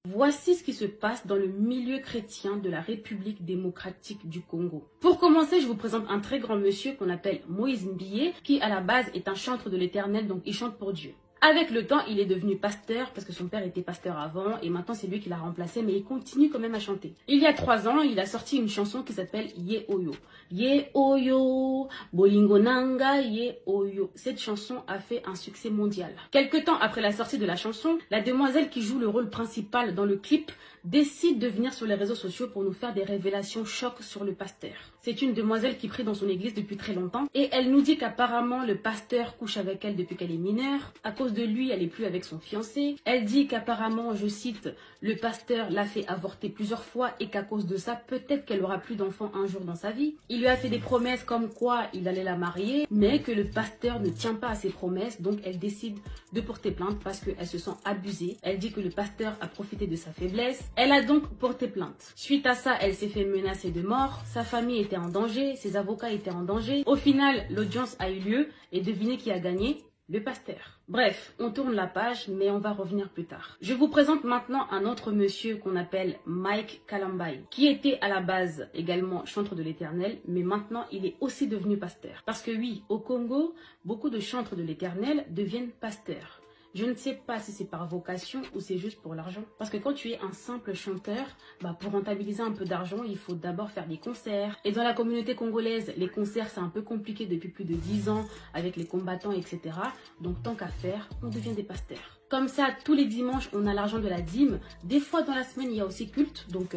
Voici ce qui se passe dans le milieu chrétien de la République démocratique du Congo. Pour commencer, je vous présente un très grand monsieur qu'on appelle Moïse Mbiye, qui à la base est un chantre de l'Éternel, donc il chante pour Dieu. Avec le temps, il est devenu pasteur parce que son père était pasteur avant et maintenant c'est lui qui l'a remplacé, mais il continue quand même à chanter. Il y a 3 ans, il a sorti une chanson qui s'appelle Ye Oyo. Ye Oyo, Bolingo Nanga, Ye Oyo. Cette chanson a fait un succès mondial. Quelque temps après la sortie de la chanson, la demoiselle qui joue le rôle principal dans le clip décide de venir sur les réseaux sociaux pour nous faire des révélations chocs sur le pasteur. C'est une demoiselle qui prie dans son église depuis très longtemps et elle nous dit qu'apparemment le pasteur couche avec elle depuis qu'elle est mineure. À cause de lui, elle n'est plus avec son fiancé. Elle dit qu'apparemment, je cite, le pasteur l'a fait avorter plusieurs fois et qu'à cause de ça, peut-être qu'elle aura plus d'enfants un jour dans sa vie. Il lui a fait des promesses comme quoi il allait la marier, mais que le pasteur ne tient pas à ses promesses, donc elle décide de porter plainte parce qu'elle se sent abusée. Elle dit que le pasteur a profité de sa faiblesse. Elle a donc porté plainte. Suite à ça, elle s'est fait menacer de mort. Sa famille était en danger, ses avocats étaient en danger. Au final, l'audience a eu lieu et devinez qui a gagné? Le pasteur. Bref, on tourne la page, mais on va revenir plus tard. Je vous présente maintenant un autre monsieur qu'on appelle Mike Kalambai, qui était à la base également chantre de l'Éternel, mais maintenant il est aussi devenu pasteur. Parce que oui, au Congo, beaucoup de chantres de l'Éternel deviennent pasteurs. Je ne sais pas si c'est par vocation ou c'est juste pour l'argent. Parce que quand tu es un simple chanteur, pour rentabiliser un peu d'argent, il faut d'abord faire des concerts. Et dans la communauté congolaise, les concerts, c'est un peu compliqué depuis plus de 10 ans avec les combattants, etc. Donc tant qu'à faire, on devient des pasteurs. Comme ça, tous les dimanches, on a l'argent de la dîme. Des fois, dans la semaine, il y a aussi culte. Donc,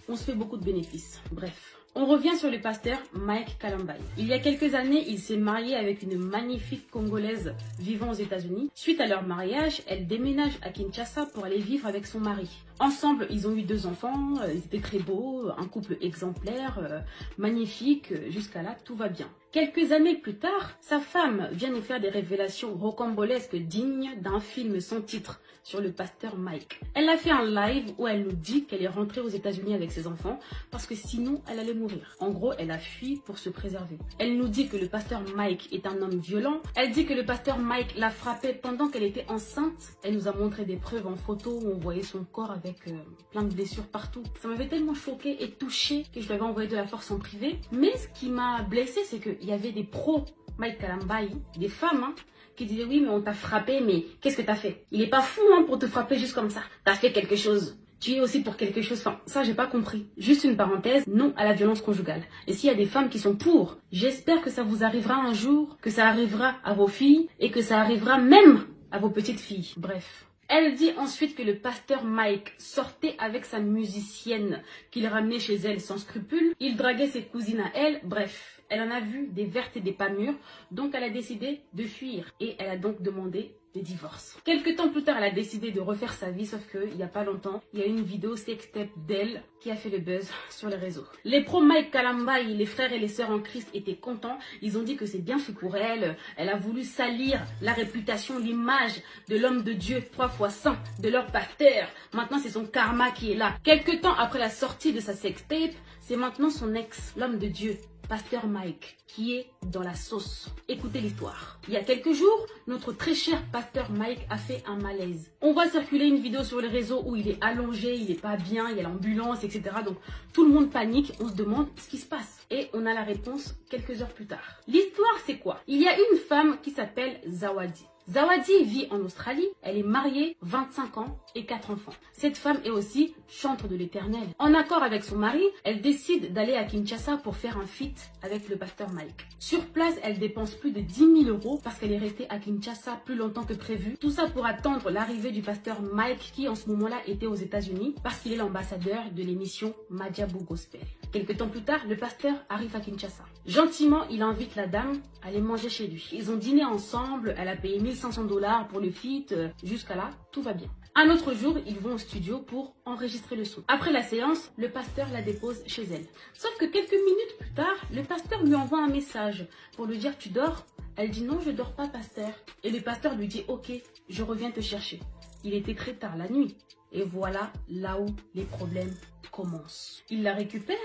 on se fait beaucoup de bénéfices. Bref. On revient sur le pasteur Mike Kalambai. Il y a quelques années, il s'est marié avec une magnifique Congolaise vivant aux États-Unis. Suite à leur mariage, elle déménage à Kinshasa pour aller vivre avec son mari. Ensemble, ils ont eu 2 enfants, ils étaient très beaux, un couple exemplaire, magnifique, jusqu'à là, tout va bien. Quelques années plus tard, sa femme vient nous faire des révélations rocambolesques dignes d'un film sans titre sur le pasteur Mike. Elle a fait un live où elle nous dit qu'elle est rentrée aux États-Unis avec ses enfants parce que sinon elle allait mourir. En gros, elle a fui pour se préserver. Elle nous dit que le pasteur Mike est un homme violent. Elle dit que le pasteur Mike l'a frappée pendant qu'elle était enceinte. Elle nous a montré des preuves en photo où on voyait son corps avec plein de blessures partout. Ça m'avait tellement choquée et touchée que je lui avais envoyé de la force en privé. Mais ce qui m'a blessée, c'est qu'il y avait des pros Mike Kalambai, des femmes, qui disaient oui mais on t'a frappé, mais qu'est-ce que t'as fait? Il est pas fou pour te frapper juste comme ça. T'as fait quelque chose. Tu es aussi pour quelque chose. Enfin, ça j'ai pas compris. Juste une parenthèse, non à la violence conjugale. Et s'il y a des femmes qui sont pour, j'espère que ça vous arrivera un jour, que ça arrivera à vos filles et que ça arrivera même à vos petites filles. Bref. Elle dit ensuite que le pasteur Mike sortait avec sa musicienne qu'il ramenait chez elle sans scrupule. Il draguait ses cousines à elle. Bref. Elle en a vu des vertes et des pas mûres, donc elle a décidé de fuir et elle a donc demandé le divorce. Quelques temps plus tard, elle a décidé de refaire sa vie, sauf qu'il n'y a pas longtemps, il y a une vidéo sextape d'elle qui a fait le buzz sur les réseaux. Les pros Mike Kalambai, les frères et les sœurs en Christ étaient contents. Ils ont dit que c'est bien fait pour elle. Elle a voulu salir la réputation, l'image de l'homme de Dieu 3 fois saint, de leur pasteur. Maintenant, c'est son karma qui est là. Quelques temps après la sortie de sa sextape, c'est maintenant son ex, l'homme de Dieu, pasteur Mike, qui est dans la sauce. Écoutez l'histoire. Il y a quelques jours, notre très cher pasteur Mike a fait un malaise. On voit circuler une vidéo sur les réseaux où il est allongé, il est pas bien, il y a l'ambulance, etc. Donc tout le monde panique, on se demande ce qui se passe. Et on a la réponse quelques heures plus tard. L'histoire c'est quoi? Il y a une femme qui s'appelle Zawadi. Zawadi vit en Australie, elle est mariée, 25 ans et 4 enfants. Cette femme est aussi chantre de l'Éternel. En accord avec son mari, elle décide d'aller à Kinshasa pour faire un feat avec le pasteur Mike. Sur place, elle dépense plus de 10 000 € parce qu'elle est restée à Kinshasa plus longtemps que prévu. Tout ça pour attendre l'arrivée du pasteur Mike qui en ce moment-là était aux États-Unis parce qu'il est l'ambassadeur de l'émission Madjabu Gospel. Quelques temps plus tard, le pasteur arrive à Kinshasa. Gentiment, il invite la dame à aller manger chez lui. Ils ont dîné ensemble, elle a payé 1500 $ pour le feat, jusqu'à là, tout va bien. Un autre jour, ils vont au studio pour enregistrer le son. Après la séance, le pasteur la dépose chez elle. Sauf que quelques minutes plus tard, le pasteur lui envoie un message pour lui dire « Tu dors ?» Elle dit « Non, je dors pas, pasteur. » Et le pasteur lui dit « Ok, je reviens te chercher. » Il était très tard la nuit. Et voilà là où les problèmes commencent. Il la récupère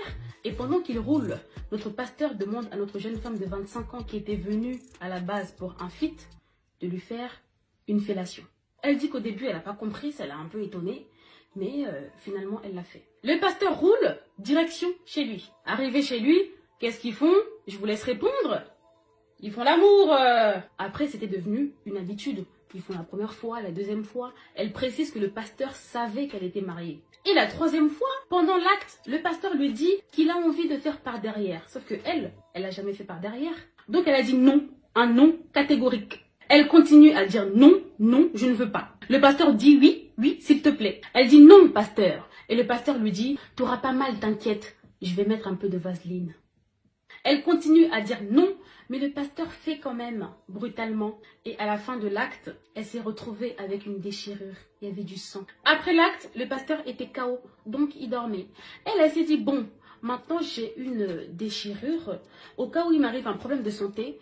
et pendant qu'il roule, notre pasteur demande à notre jeune femme de 25 ans qui était venue à la base pour un feat de lui faire une fellation. Elle dit qu'au début, elle n'a pas compris, ça l'a un peu étonnée. Mais finalement, elle l'a fait. Le pasteur roule, direction chez lui. Arrivé chez lui, qu'est-ce qu'ils font? Je vous laisse répondre. Ils font l'amour. Après, c'était devenu une habitude. Ils font la première fois, la deuxième fois. Elle précise que le pasteur savait qu'elle était mariée. Et la troisième fois, pendant l'acte, le pasteur lui dit qu'il a envie de faire par derrière. Sauf que elle a jamais fait par derrière. Donc elle a dit non, un non catégorique. Elle continue à dire non, non, je ne veux pas. Le pasteur dit oui, oui, s'il te plaît. Elle dit non, pasteur. Et le pasteur lui dit, t'auras pas mal, t'inquiète, je vais mettre un peu de vaseline. Elle continue à dire non, mais le pasteur fait quand même, brutalement. Et à la fin de l'acte, elle s'est retrouvée avec une déchirure. Il y avait du sang. Après l'acte, le pasteur était KO, donc il dormait. Elle s'est dit, bon, maintenant j'ai une déchirure. Au cas où il m'arrive un problème de santé,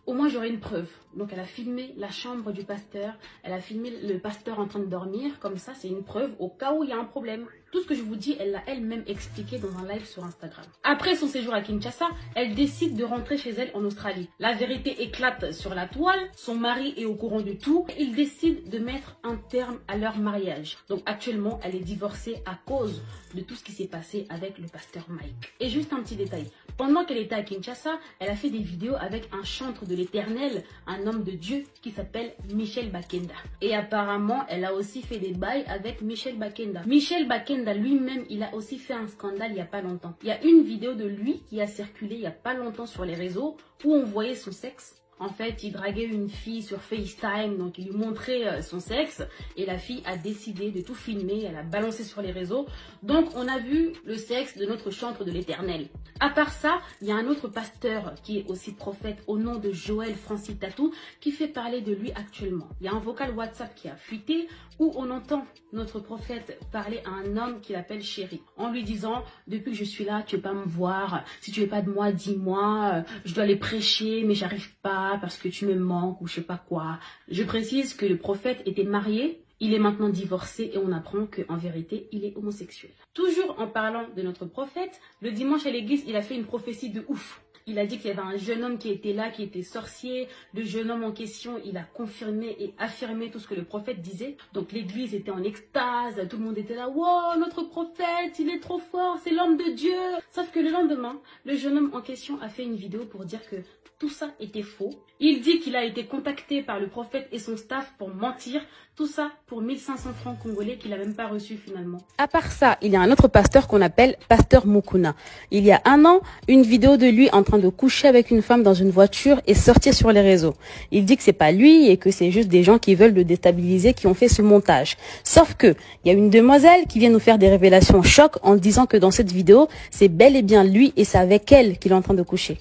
au moins j'aurai une preuve. Donc elle a filmé la chambre du pasteur, elle a filmé le pasteur en train de dormir, comme ça c'est une preuve au cas où il y a un problème. Tout ce que je vous dis, elle l'a elle-même expliqué dans un live sur Instagram. Après son séjour à Kinshasa, elle décide de rentrer chez elle en Australie. La vérité éclate sur la toile, son mari est au courant du tout, ils décident de mettre un terme à leur mariage. Donc actuellement, elle est divorcée à cause de tout ce qui s'est passé avec le pasteur Mike. Et juste un petit détail, pendant qu'elle était à Kinshasa, elle a fait des vidéos avec un chantre de l'Éternel, un homme de Dieu qui s'appelle Michel Bakenda. Et apparemment, elle a aussi fait des bails avec Michel Bakenda. Michel Bakenda lui-même, il a aussi fait un scandale il n'y a pas longtemps. Il y a une vidéo de lui qui a circulé il n'y a pas longtemps sur les réseaux où on voyait son sexe. En fait, il draguait une fille sur FaceTime, donc il lui montrait son sexe et la fille a décidé de tout filmer, elle a balancé sur les réseaux. Donc on a vu le sexe de notre chantre de l'Éternel. À part ça, il y a un autre pasteur qui est aussi prophète au nom de Joël Francis Tatou qui fait parler de lui actuellement. Il y a un vocal WhatsApp qui a fuité où on entend notre prophète parler à un homme qu'il appelle chéri en lui disant « Depuis que je suis là, tu ne veux pas me voir, si tu veux pas de moi, dis-moi, je dois aller prêcher mais j'arrive pas parce que tu me manques ou je sais pas quoi. » Je précise que le prophète était marié, il est maintenant divorcé et on apprend qu'en vérité, il est homosexuel. Toujours en parlant de notre prophète, le dimanche à l'église, il a fait une prophétie de ouf. Il a dit qu'il y avait un jeune homme qui était là, qui était sorcier. Le jeune homme en question, il a confirmé et affirmé tout ce que le prophète disait. Donc l'église était en extase, tout le monde était là. Wow, notre prophète, il est trop fort, c'est l'homme de Dieu. Sauf que le lendemain, le jeune homme en question a fait une vidéo pour dire que tout ça était faux. Il dit qu'il a été contacté par le prophète et son staff pour mentir. Tout ça pour 1500 francs congolais qu'il n'a même pas reçu finalement. À part ça, il y a un autre pasteur qu'on appelle Pasteur Mukuna. Il y a un an, une vidéo de lui en train de coucher avec une femme dans une voiture est sortie sur les réseaux. Il dit que c'est pas lui et que c'est juste des gens qui veulent le déstabiliser qui ont fait ce montage. Sauf que, il y a une demoiselle qui vient nous faire des révélations choc en disant que dans cette vidéo, c'est bel et bien lui et c'est avec elle qu'il est en train de coucher.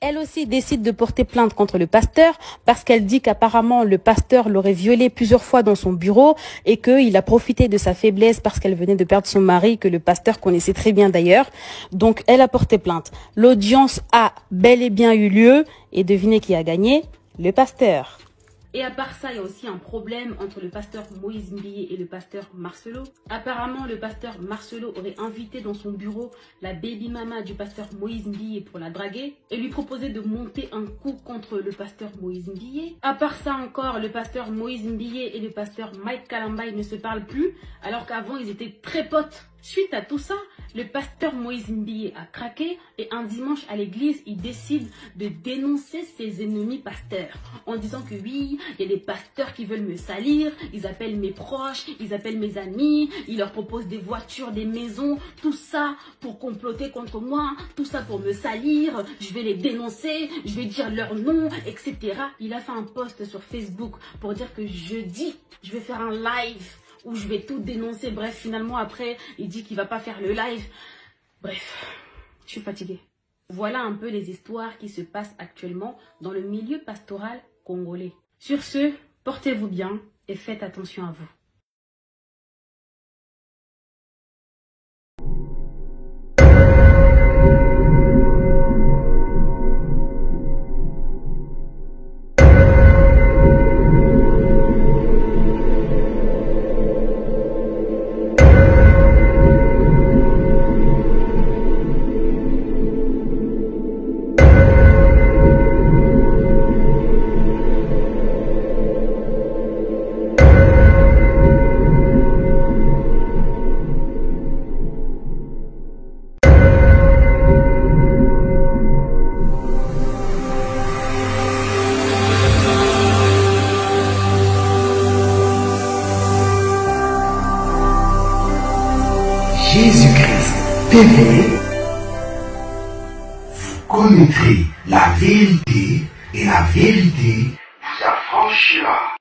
Elle aussi décide de porter plainte contre le pasteur parce qu'elle dit qu'apparemment le pasteur l'aurait violée plusieurs fois dans son bureau et qu'il a profité de sa faiblesse parce qu'elle venait de perdre son mari, que le pasteur connaissait très bien d'ailleurs. Donc elle a porté plainte. L'audience a bel et bien eu lieu et devinez qui a gagné? Le pasteur. Et à part ça, il y a aussi un problème entre le pasteur Moïse Mbiye et le pasteur Marcelo. Apparemment, le pasteur Marcelo aurait invité dans son bureau la baby mama du pasteur Moïse Mbiye pour la draguer et lui proposer de monter un coup contre le pasteur Moïse Mbiye. À part ça encore, le pasteur Moïse Mbiye et le pasteur Mike Kalambay ne se parlent plus alors qu'avant ils étaient très potes. Suite à tout ça, le pasteur Moïse Mbiye a craqué et un dimanche à l'église, il décide de dénoncer ses ennemis pasteurs en disant que oui, il y a des pasteurs qui veulent me salir, ils appellent mes proches, ils appellent mes amis, ils leur proposent des voitures, des maisons, tout ça pour comploter contre moi, tout ça pour me salir, je vais les dénoncer, je vais dire leur nom, etc. Il a fait un post sur Facebook pour dire que jeudi, je vais faire un live où je vais tout dénoncer. Bref, finalement, après, il dit qu'il va pas faire le live. Bref, je suis fatiguée. Voilà un peu les histoires qui se passent actuellement dans le milieu pastoral congolais. Sur ce, portez-vous bien et faites attention à vous. Jésus-Christ TV. Vous connaîtrez la vérité et la vérité vous affranchira.